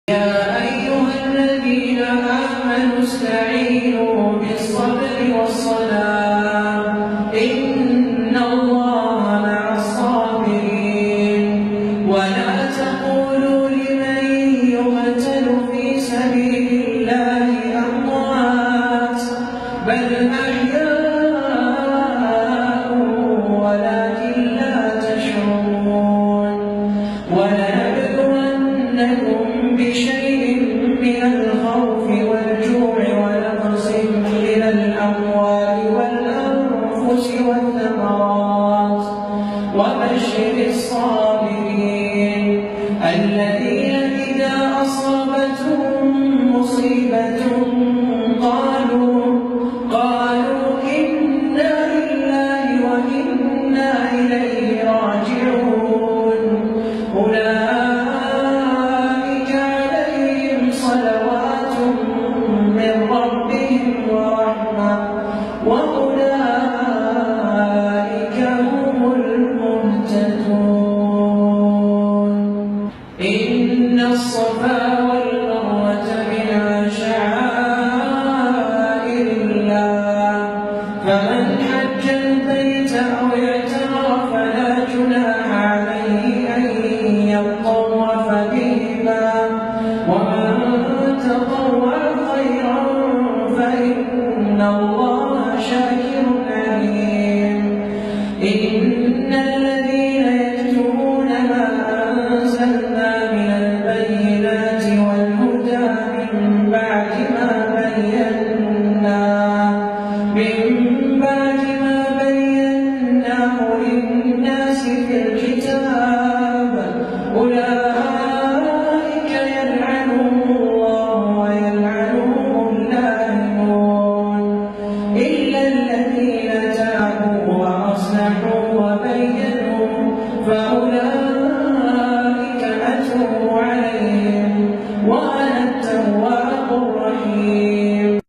يا أيها الذين آمنوا استعينوا بالصبر والصلاة إن الله مع الصابرين ولا تقولوا لمن يقتل في سبيل الله أموات بل أحياء ولكن لا تشعرون ولنبلونكم بشيء من الخوف والجوع ونقص من الأموال والأنفس والثمرات وبشر الصابرين الذين إذا أصابتهم مصيبة قالوا إنا لله وإنا إليه راجعون أولئك عليهم صلوات من ربهم ورحمة وأولئك هم المهتدون إن الصفا والمروة من شعائر الله فمن حج البيت أو اعتمر فلا جناح عليه أن يطوف بهما ومن تطوع خيرا فإن الله شاكر عليم إن الذين يكتمون ما أنزلنا من البينات والهدى من بعد ما بيناه للناس في الكتاب أولئك يلعنهم الله ويلعنهم اللاعنون إلا الذين تابوا وأصلحوا وبينوا فأولئك